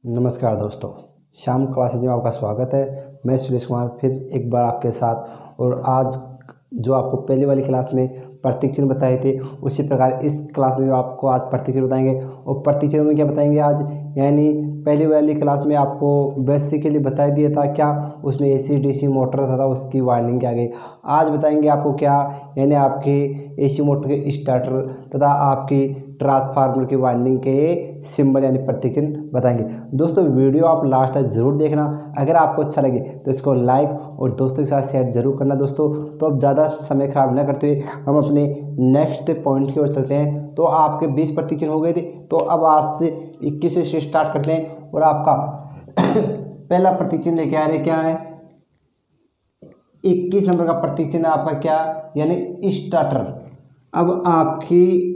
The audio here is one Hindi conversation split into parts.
नमस्कार दोस्तों, शाम क्लासेज में आपका स्वागत है। मैं सुरेश कुमार फिर एक बार आपके साथ। और आज जो आपको पहली वाली क्लास में प्रतीक चिन्ह बताए थे, उसी प्रकार इस क्लास में आपको आज प्रतीक चिन्ह बताएंगे। और प्रतीक चिन्ह में क्या बताएंगे आज, यानी पहली वाली क्लास में आपको बेसिकली बता दिया था क्या, उसमें एसी डीसी मोटर था उसकी वायरिंग क्या गई। आज बताएंगे आपको क्या, यानी आपके एसी मोटर के स्टार्टर तथा आपकी ट्रांसफार्मर की वाइंडिंग के सिंबल यानी प्रतीक चिन्ह बताएंगे। दोस्तों वीडियो आप लास्ट तक जरूर देखना। अगर आपको अच्छा लगे तो इसको लाइक और दोस्तों के साथ शेयर जरूर करना दोस्तों। तो अब ज़्यादा समय खराब न करते हुए हम अपने नेक्स्ट पॉइंट की ओर चलते हैं। तो आपके 20 प्रतीक चिन्ह हो गए थे, तो अब आज से 21 से स्टार्ट करते हैं। और आपका पहला प्रतीक चिन्ह लेके आ रहे क्या है, 21 नंबर का प्रतीक चिन्ह आपका क्या, यानी स्टार्टर। अब आपकी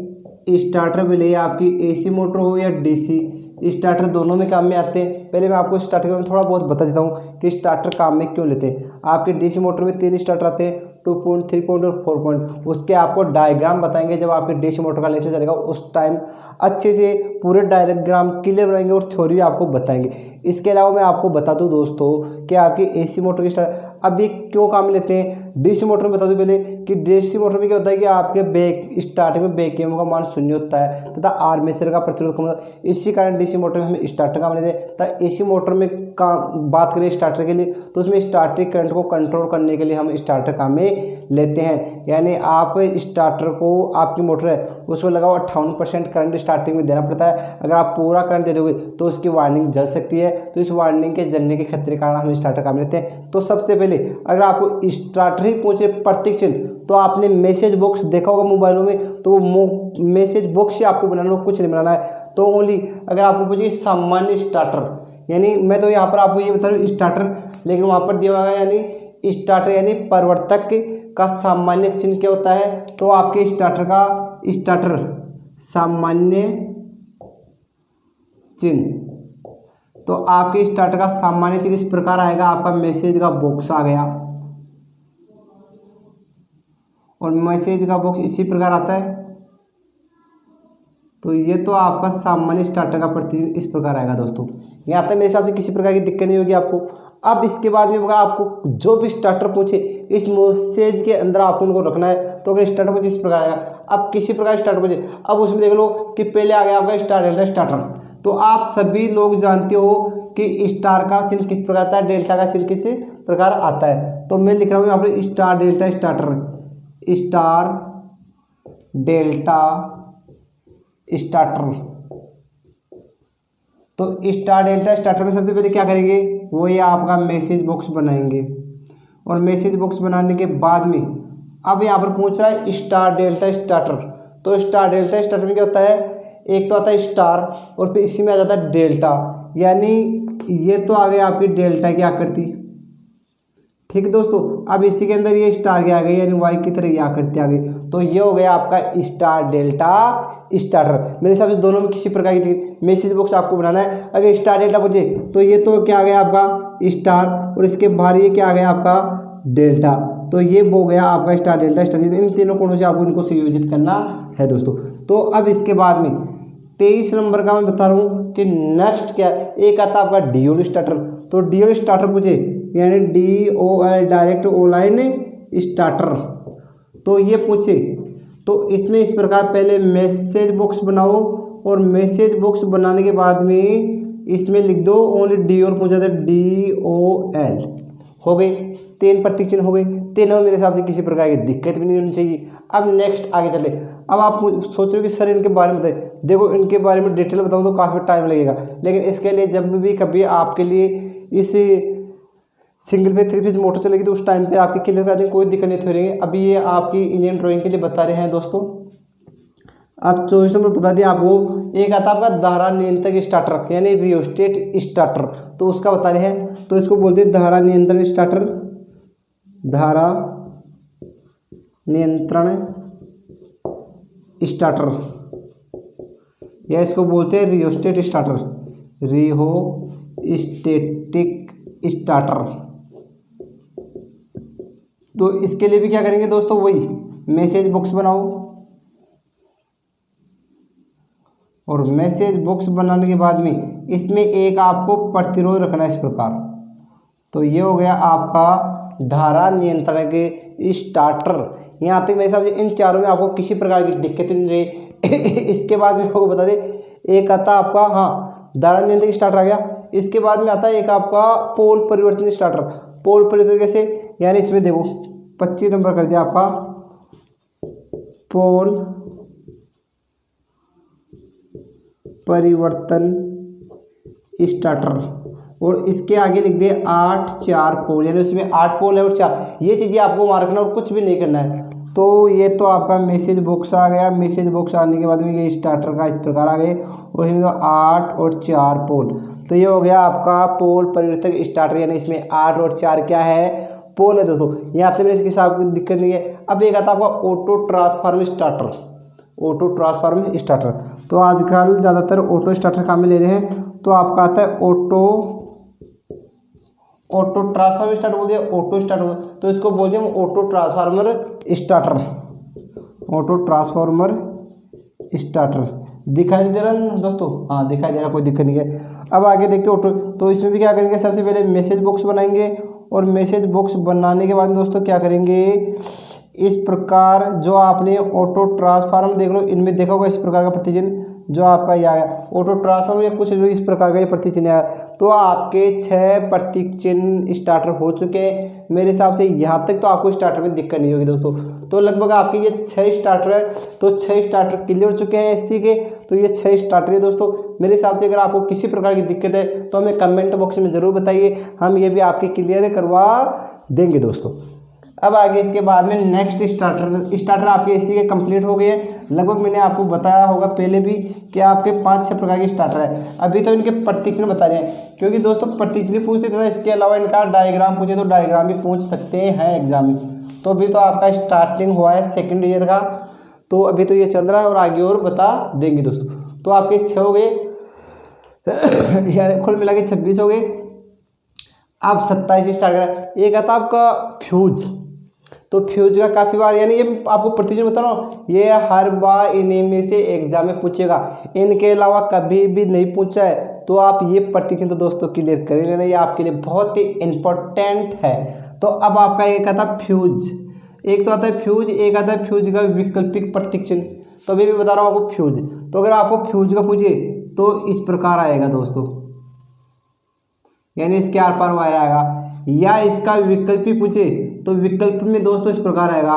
स्टार्टर में ले आपकी एसी मोटर हो या डीसी, स्टार्टर दोनों में काम में आते हैं। पहले मैं आपको स्टार्टर के बारे में थोड़ा बहुत बता देता हूँ कि स्टार्टर काम में क्यों लेते हैं। आपके डीसी मोटर में 3 स्टार्टर आते हैं, 2 पॉइंट, 3 पॉइंट और 4 पॉइंट। उसके आपको डायग्राम बताएंगे जब आपके डीसी मोटर का लेक्चर चलेगा, उस टाइम अच्छे से पूरे डायग्राम क्लियर बनाएंगे और थ्योरी भी आपको बताएंगे। इसके अलावा मैं आपको बता दूं दोस्तों कि आपकी एसी मोटर की स्टार्ट अब ये क्यों काम में लेते हैं। डीसी मोटर में बता दूं पहले कि डीसी मोटर में क्या होता है कि आपके बैक स्टार्टिंग में बैक ईएमएफ का मान 0 होता है तथा आर्मेचर का प्रतिरोध कम होता है। इसी कारण डीसी मोटर में हम स्टार्टर काम लेते हैं। तथा एसी मोटर में बात करें स्टार्टर के लिए, तो उसमें स्टार्टिंग करंट को कंट्रोल करने के लिए हम स्टार्टर काम में लेते हैं। यानी आप स्टार्टर को, आपकी मोटर है उसको लगाओ 58% करंट स्टार्टिंग में देना पड़ता है। अगर आप पूरा करंट दे दोगे तो उसकी वार्निंग जल सकती है। तो इस वार्निंग के जलने के खतरे के कारण हम स्टार्टर काम लेते हैं। तो सबसे पहले अगर आपको स्टार्टर ही पूछे प्रतीक चिन्ह, तो आपने मैसेज बॉक्स देखा होगा मोबाइलों में, तो वो मैसेज बॉक्स से आपको बनाना, कुछ नहीं बनाना है। तो ओनली अगर आपको पूछिए सामान्य स्टार्टर, यानी मैं तो यहाँ पर आपको ये बता रहा हूँ स्टार्टर, लेकिन वहाँ पर दिया हुआ है यानी स्टार्टर यानी परिवर्तक का सामान्य चिन्ह क्या होता है। तो आपके स्टार्टर का स्टार्टर सामान्य चिन्ह, तो आपके स्टार्टर का सामान्य चिन्ह इस प्रकार आएगा। आपका मैसेज का बॉक्स आ गया और मैसेज का बॉक्स इसी प्रकार आता है। तो ये तो आपका सामान्य स्टार्टर का प्रतीक इस प्रकार आएगा दोस्तों। यहाँ तक मेरे हिसाब से किसी प्रकार की दिक्कत नहीं होगी आपको। अब इसके बाद में होगा आपको जो भी स्टार्टर पूछे इस मैसेज के अंदर आपको उनको रखना है। तो अगर स्टार्टर पूछे इस प्रकार आएगा। अब किसी प्रकार स्टार्टर पूछे, अब उसमें देख लो कि पहले आ गया आपका स्टार डेल्टा स्टार्टर। तो आप सभी लोग जानते हो कि स्टार का चिन्ह किस प्रकार आता है, डेल्टा का चिन्ह किस प्रकार आता है। तो मैं लिख रहा हूँ यहाँ पर star delta starter, star delta starter. तो स्टार डेल्टा स्टार्टर में सबसे पहले क्या करेंगे, वो ये आपका मैसेज बॉक्स बनाएंगे। और मैसेज बॉक्स बनाने के बाद में अब यहाँ पर पूछ रहा है स्टार डेल्टा स्टार्टर। तो स्टार डेल्टा स्टार्टर में क्या होता है, एक तो आता है स्टार और फिर इसी में आ जाता है डेल्टा, यानी ये तो आ गई आपकी डेल्टा की आकृति। ठीक है दोस्तों, अब इसी के अंदर ये स्टार की आ गई, यानी वाई की तरह ये आकृति आ गई। तो ये हो गया आपका स्टार डेल्टा स्टार्टर। मेरे हिसाब से दोनों में किसी प्रकार की मैसेज बॉक्स आपको बनाना है। अगर स्टार डेल्टा पूछे तो ये तो क्या आ गया आपका स्टार और इसके बाहर ये क्या आ गया आपका डेल्टा। तो ये हो गया आपका स्टार डेल्टा स्टार। इन तीनों कोणों से आपको इनको संयोजित करना है दोस्तों। तो अब इसके बाद में 23 नंबर का मैं बता रहा हूँ कि नेक्स्ट क्या है। एक आता है आपका डीओल स्टार्टर। तो डीओल स्टार्टर पूछे यानी DOL डायरेक्ट ऑनलाइन स्टार्टर, तो ये पूछे तो इसमें इस प्रकार पहले मैसेज बॉक्स बनाओ और मैसेज बॉक्स बनाने के बाद में इसमें लिख दो ओनली डी और पूछा था DOL। हो गई 3 प्रतीक चिन्ह हो गए। तीनों मेरे हिसाब से किसी प्रकार की दिक्कत भी नहीं होनी चाहिए। अब नेक्स्ट आगे चले। अब आप सोच रहे हो कि सर इनके बारे में बताइए। देखो इनके बारे में डिटेल बताऊँ तो काफ़ी टाइम लगेगा, लेकिन इसके लिए जब भी कभी आपके लिए इस सिंगल फेज 3 फेज मोटर चलेगी तो उस टाइम पे आपकी क्लियर करा देंगे, कोई दिक्कत नहीं हो रही है। अभी ये आपकी इंडियन ड्राइंग के लिए बता रहे हैं दोस्तों। अब 24 नंबर बता दिया आपको। एक आता आपका धारा नियंत्रक स्टार्टर यानी रियोस्टेट स्टार्टर, तो उसका बता रहे हैं। तो इसको बोलते हैं धारा नियंत्रण स्टार्टर, धारा नियंत्रण स्टार्टर, या इसको बोलते हैं रियोस्टेट स्टार्टर, रियोस्टेटिक स्टार्टर। तो इसके लिए भी क्या करेंगे दोस्तों, वही मैसेज बॉक्स बनाओ और मैसेज बॉक्स बनाने के बाद में इसमें एक आपको प्रतिरोध रखना है इस प्रकार। तो ये हो गया आपका धारा नियंत्रण के स्टार्टर। यहाँ तक मेरे हिसाब से इन चारों में आपको किसी प्रकार की दिक्कत नहीं रही। इसके बाद में आपको बता दें, एक आता आपका, हाँ, धारा नियंत्रण स्टार्टर आ गया। इसके बाद में आता है एक आपका पोल परिवर्तन स्टार्टर। पोल परिवर्तन कैसे, यानी इसमें देखो 25 नंबर कर दिया आपका पोल परिवर्तन स्टार्टर, और इसके आगे लिख दे 8 4 पोल, यानी उसमें 8 पोल है और 4। ये चीज़ें आपको मार्क करना और कुछ भी नहीं करना है। तो ये तो आपका मैसेज बॉक्स आ गया। मैसेज बॉक्स आने के बाद में ये स्टार्टर का इस प्रकार आ गए, और इसमें तो 8 और 4 पोल। तो ये हो गया आपका पोल परिवर्तक स्टार्टर, यानी इसमें 8 और 4 क्या है, पोल है दोस्तों। यहाँ से मेरे इसके हिसाब की दिक्कत नहीं है। अब एक आता है आपका auto transformer starter. Auto transformer starter, तो आजकल ज़्यादातर ऑटो स्टार्टर काम में ले रहे हैं। तो आपका आता है ऑटो ट्रांसफार्मर स्टार्टर बोल दिया, ऑटो स्टार्टर, तो इसको बोल दिया auto transformer starter. Auto transformer starter दिखाई दे रहा है दोस्तों? हाँ, दिखाई दे रहा, कोई दिक्कत नहीं है। अब आगे देखते हैं ऑटो। तो इसमें भी क्या करेंगे, सबसे पहले मैसेज बॉक्स बनाएंगे, और मैसेज बॉक्स बनाने के बाद दोस्तों क्या करेंगे, इस प्रकार जो आपने ऑटो ट्रांसफार्मर देख लो, इनमें देखा होगा इस प्रकार का प्रतिचिन्ह जो आपका ये आया ऑटो ट्रांसफार्मर, या कुछ इस प्रकार का ये प्रतिचिन्ह आया। तो आपके 6 प्रतीक चिन्ह स्टार्टर हो चुके हैं मेरे हिसाब से। यहाँ तक तो आपको स्टार्टर में दिक्कत नहीं होगी दोस्तों। तो लगभग आपके ये 6 स्टार्टर है, तो 6 स्टार्टर क्लियर हो चुके हैं एससी के। तो ये 6 स्टार्टर है दोस्तों मेरे हिसाब से। अगर आपको किसी प्रकार की दिक्कत है तो हमें कमेंट बॉक्स में ज़रूर बताइए, हम ये भी आपके क्लियर करवा देंगे दोस्तों। अब आगे इसके बाद में नेक्स्ट स्टार्टर आपके एससी के कंप्लीट हो गए हैं। लगभग मैंने आपको बताया होगा पहले भी कि आपके 5-6 प्रकार के स्टार्टर है। अभी तो इनके प्रतीक चिन्ह बता रहे हैं, क्योंकि दोस्तों प्रतीक चिन्ह पूछते थे, इसके अलावा इनका डायग्राम पूछे तो डायग्राम भी पूछ सकते हैं एग्जाम में। तो अभी तो आपका स्टार्टिंग हुआ है सेकेंड ईयर का, तो अभी तो ये चल रहा है, और आगे और बता देंगे दोस्तों। तो आपके 6 हो गए, कुल मिला के 26 हो गए। अब 27 स्टार्ट करा। एक आता आपका फ्यूज। तो फ्यूज का काफ़ी बार, यानी ये आपको प्रतिचिन्ह बता रहा हूँ, ये हर बार इन्हीं में से एग्जाम में पूछेगा, इनके अलावा कभी भी नहीं पूछा है। तो आप ये प्रतिचिन्ह तो दोस्तों क्लियर कर लेना, ये आपके लिए बहुत ही इम्पोर्टेंट है। तो अब आपका एक आता फ्यूज, एक तो आता है फ्यूज, एक आता है फ्यूज का वैकल्पिक प्रतीक चिन्ह। तो अभी भी बता रहा हूँ आपको फ्यूज। तो अगर आपको फ्यूज का पूछे तो इस प्रकार आएगा दोस्तों, यानी इसके आर पार वायर आएगा। या इसका विकल्प ही पूछे तो विकल्प में दोस्तों इस प्रकार आएगा,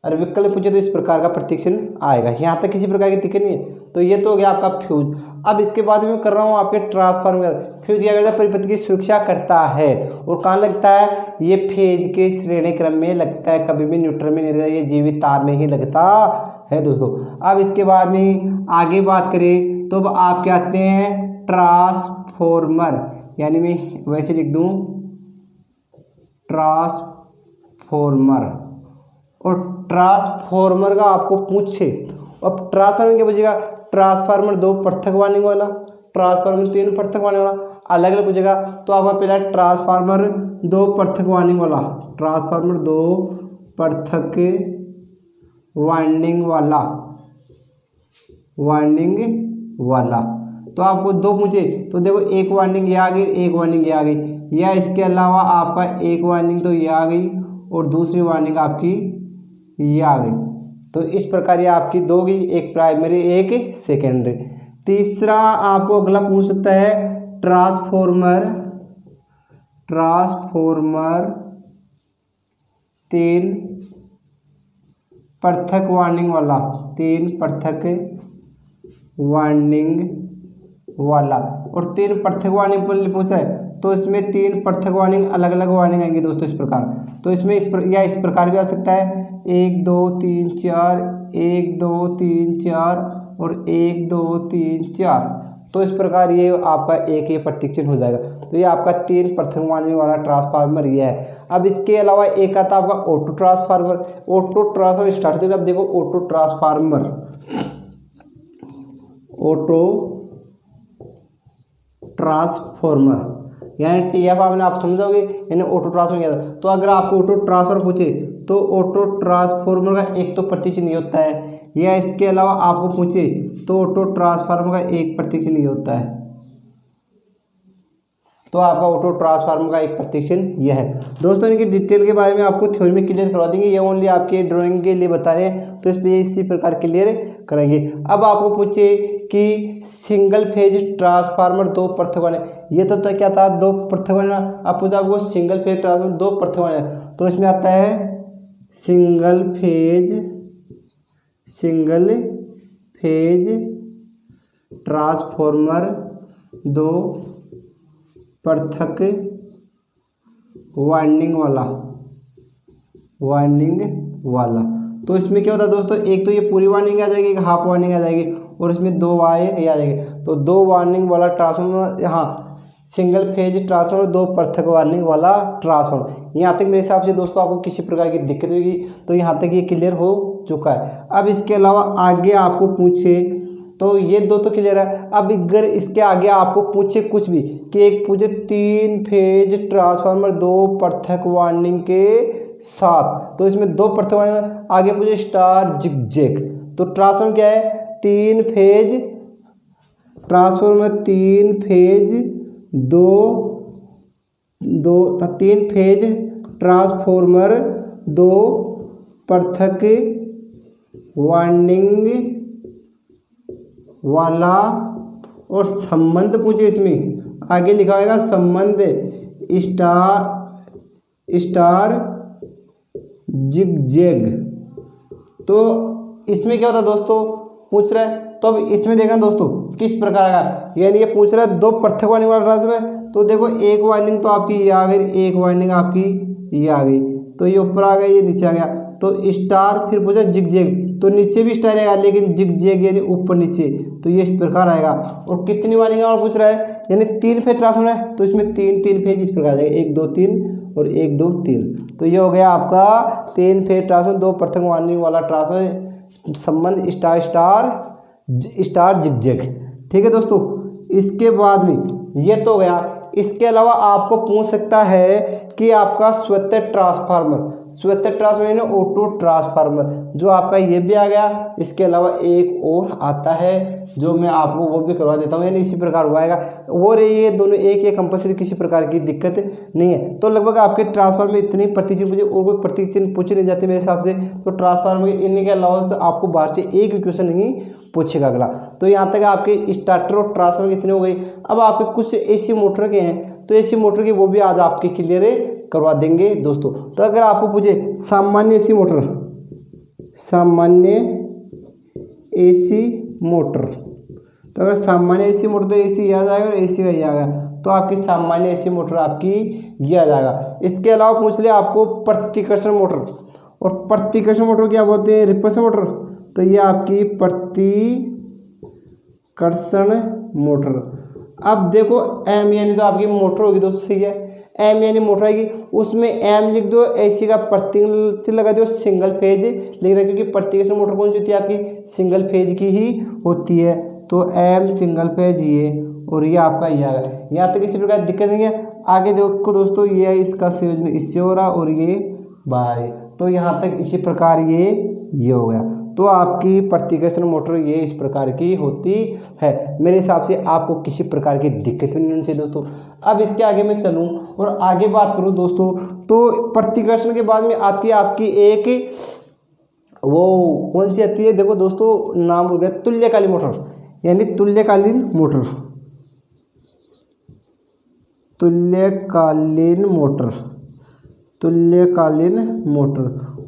और विकल्प पूछे तो इस प्रकार का प्रतीक चिन्ह आएगा। यहाँ तक किसी प्रकार की दिक्कत नहीं है। तो ये तो हो गया आपका फ्यूज। अब इसके बाद में कर रहा हूँ आपके ट्रांसफार्मर। फ्यूज क्या करता है, परिपथ की सुरक्षा करता है, और कहाँ लगता है, ये फेज के श्रेणी क्रम में लगता है, कभी भी न्यूट्रल में नहीं लगता, ये जीवित तार में ही लगता है दोस्तों। अब इसके बाद में आगे बात करें तो अब आप क्या आते हैं, ट्रांसफॉर्मर, यानी मैं वैसे लिख दूँ ट्रांसफॉर्मर। और ट्रांसफॉर्मर का आपको पूछे, अब ट्रांसफार्मर क्या पूछेगा, ट्रांसफार्मर 2 पृथक वाइंडिंग वाला, ट्रांसफार्मर 3 पृथक वाइंडिंग वाला, अलग अलग पूछेगा। तो आपका पहला ट्रांसफार्मर 2 पृथक वाइंडिंग वाला, ट्रांसफार्मर 2 पृथक वाइंडिंग वाला। तो आपको 2 पूछे तो देखो, एक वाइंडिंग ये आ गई, एक वाइंडिंग ये आ गई, या इसके अलावा आपका एक वाइंडिंग तो ये आ गई, और दूसरी वाइंडिंग आपकी ये आ गई। तो इस प्रकार ये आपकी 2 गई, एक प्राइमरी एक सेकेंडरी। तीसरा आपको अगला पूछ सकता है, ट्रांसफॉर्मर 3 पृथक वाइंडिंग वाला, 3 पृथक वाइंडिंग वाला, और 3 पृथक वाइंडिंग पर पूछा है तो इसमें 3 पृथक वाइंडिंग अलग अलग वाइंडिंग आएंगी दोस्तों इस प्रकार। तो इसमें इस प्रकार भी आ सकता है, 1 2 3 4, 1 2 3 4, और 1 2 3 4। तो इस प्रकार ये आपका एक ही प्रतीक चिन्ह हो जाएगा। तो ये आपका 3 पृथक वाइंडिंग वाला ट्रांसफार्मर ये है। अब इसके अलावा एक आता आपका auto transformer. Auto transformer start होगा, अब देखो ऑटो ट्रांसफार्मर यानी TF आपने आप समझोगे, यानी ऑटो ट्रांसफॉर्मर क्या था। तो अगर आपको ऑटो ट्रांसफॉर्मर पूछे तो ऑटो ट्रांसफॉर्मर का एक तो प्रतीक चिन्ह होता है, या इसके अलावा आपको पूछे तो ऑटो ट्रांसफार्मर का एक प्रतीक चिन्ह होता है। तो आपका ऑटो ट्रांसफार्मर का एक प्रतीक चिन्ह यह है। दोस्तों इनकी डिटेल के बारे में आपको थ्योरी में क्लियर करवा देंगे, ये ओनली आपके ड्राइंग के लिए बता रहे हैं, तो इस पर इसी प्रकार क्लियर करेंगे। अब आपको पूछे कि सिंगल फेज ट्रांसफार्मर दो पृथक वाले, ये तो क्या था, दो पृथक वाले। अब पूछा आपको सिंगल फेज ट्रांसफार्मर दो पृथक वाले, तो इसमें आता है सिंगल फेज ट्रांसफार्मर दो पृथक वाइंडिंग वाला। तो इसमें क्या होता है दोस्तों, एक तो ये पूरी वाइंडिंग आ जाएगी, एक हाफ वाइंडिंग आ जाएगी, और इसमें दो वायर ये आ जाएंगे। तो दो वाइंडिंग वाला ट्रांसफार्मर, यहाँ सिंगल फेज ट्रांसफार्मर दो पृथक वाइंडिंग वाला ट्रांसफार्मर। यहाँ तक मेरे हिसाब से दोस्तों आपको किसी प्रकार की दिक्कत होगी, तो यहाँ तक ये क्लियर हो चुका है। अब इसके अलावा आगे आपको पूछे तो ये दो तो क्लियर है। अब अगर इसके आगे आपको पूछे कुछ भी, कि एक पूछे 3 फेज ट्रांसफार्मर दो पृथक वाइंडिंग के साथ, तो इसमें दो पृथक वाइंडिंग, आगे पूछे स्टार जिगजैग, तो ट्रांसफार्मर क्या है, 3 फेज ट्रांसफार्मर, 3 फेज तीन फेज ट्रांसफार्मर दो पृथक वाइंडिंग वाला, और संबंध पूछे इसमें आगे लिखा होगा संबंध स्टार जिगजैग। तो इसमें क्या होता है दोस्तों, पूछ रहा है, तो अब इसमें देखना दोस्तों किस प्रकार का, यानी ये पूछ रहा है दो पृथक वाइंडिंग वाला ट्रांसफार्मर। तो देखो एक वाइंडिंग तो आपकी ये आ गई, एक वाइंडिंग आपकी ये आ गई, तो ये ऊपर आ गया, ये नीचे आ गया, तो स्टार, फिर पूछा जिगजैग, तो नीचे भी स्टार आएगा, लेकिन जिगजैग यानी ऊपर नीचे, तो ये इस प्रकार आएगा। और कितनी वाइंडिंग और पूछ रहा है, यानी 3 फेज ट्रांसफार्मर है, तो इसमें 3 फेज इस प्रकार आएगा, 1 2 3 और 1 2 3। तो ये हो गया आपका 3 फेज ट्रांसफार्मर दो पृथक वाइंडिंग वाला ट्रांसफार्मर, संबंध स्टार जिगजैग। ठीक है दोस्तों, इसके बाद में ये तो गया। इसके अलावा आपको पूछ सकता है कि आपका स्वतः ट्रांसफार्मर यानी ऑटो ट्रांसफार्मर, जो आपका ये भी आ गया। इसके अलावा एक और आता है जो मैं आपको वो भी करवा देता हूँ, यानी इसी प्रकार हुआ आएगा। और ये दोनों एक कंपल्सरी, किसी प्रकार की दिक्कत नहीं है। तो लगभग आपके ट्रांसफार्मर में इतनी प्रतीक चिन्ह पूछे, और कोई प्रतीक चिन्ह पूछे नहीं जाते मेरे हिसाब से। तो ट्रांसफार्मर इन्हीं के अलावा से आपको बाहर से एक भी क्वेश्चन नहीं पूछेगा अगला। तो यहाँ तक आपके स्टार्टर और ट्रांसफार्मर कितने हो गए। अब आपके कुछ AC मोटर के हैं, तो AC मोटर की वो भी आज आपके क्लियर करवा देंगे दोस्तों। तो अगर आपको पूछे सामान्य AC मोटर, तो अगर सामान्य AC मोटर, तो AC याद आएगा और AC का ये आ गया, तो आपकी सामान्य AC मोटर आपकी ये आ जाएगा। इसके अलावा पूछ ले आपको प्रतिकर्षण मोटर, और प्रतिकर्षण मोटर क्या बोलते हैं, रिपल्शन मोटर, तो ये आपकी प्रतिकर्षण मोटर। अब देखो M यानी तो आपकी मोटर होगी दोस्तों, सही है, M यानी मोटर आएगी, उसमें M लिख दो, AC का प्रतीक से लगा दो, सिंगल फेज लिख रहा है, क्योंकि प्रतिकर्षण मोटर कौन सी होती है आपकी, सिंगल फेज की ही होती है। तो M सिंगल फेज ये, और ये आपका ये आ गया। यहाँ तक किसी प्रकार दिक्कत नहीं है। आगे देखो दोस्तों, ये इसका संयोजन इससे हो रहा, और ये बाहर, तो यहाँ तक इसी प्रकार ये हो गया। तो आपकी प्रतिकर्षण मोटर ये इस प्रकार की होती है। मेरे हिसाब से आपको किसी प्रकार की दिक्कत नहीं होनी चाहिए दोस्तों। अब इसके आगे मैं चलूँ और आगे बात करूँ दोस्तों, तो प्रतिकर्षण के बाद में आती है आपकी एक, वो कौन सी आती है, देखो दोस्तों नाम हो गया, तुल्यकालीन मोटर, यानी तुल्यकालीन मोटर।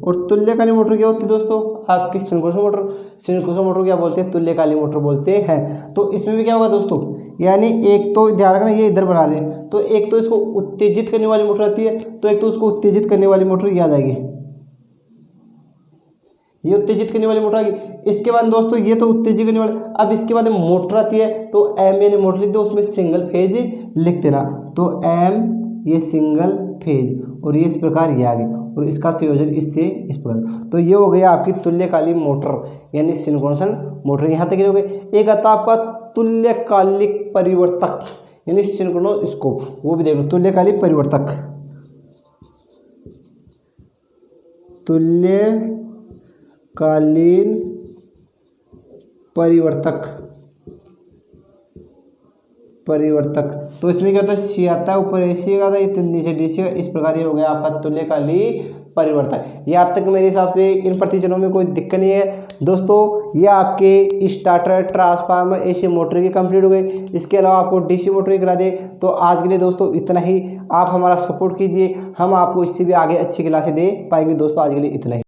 और तुल्यकालीन मोटर क्या होती है दोस्तों, आपकी सिंक्रोनस मोटर क्या बोलते हैं, तुल्यकालीन मोटर बोलते हैं। तो इसमें भी क्या होगा दोस्तों, यानी एक तो ध्यान रखना, ये इधर बढ़ा लें, तो एक तो इसको उत्तेजित करने वाली मोटर आती है, तो एक तो उसको उत्तेजित करने वाली मोटर याद आएगी, ये उत्तेजित करने वाली मोटर आ गई। इसके बाद दोस्तों ये तो उत्तेजित करने वाली, अब इसके बाद मोटर आती है, तो M यानी मोटर लिख दो, उसमें सिंगल फेज लिख देना, तो M ये सिंगल फेज, और ये इस प्रकार ये आ गई, और इसका संयोजन इससे इस प्रकार। तो ये हो गया आपकी तुल्यकालिक मोटर, यानी सिंक्रोनस मोटर। यहाँ तक हो गए। एक आता आपका तुल्यकालिक परिवर्तक, यानी सिंक्रोनोस्कोप, वो भी देख लो। तुल्यकालिक परिवर्तक, तुल्यकालीन परिवर्तक। तो इसमें क्या होता है, सी आता है ऊपर, एसी का था, नीचे डीसी का, इस प्रकार ये हो गया आपका तुल्यकालिक परिवर्तक। यहाँ तक मेरे हिसाब से इन प्रतिचलों में कोई दिक्कत नहीं है दोस्तों। ये आपके स्टार्टर, ट्रांसफार्मर, एसी मोटर की कंप्लीट हो गई। इसके अलावा आपको डीसी मोटर की करा दे। तो आज के लिए दोस्तों इतना ही। आप हमारा सपोर्ट कीजिए, हम आपको इससे भी आगे अच्छी क्लासें दे पाएंगे दोस्तों। आज के लिए इतना ही।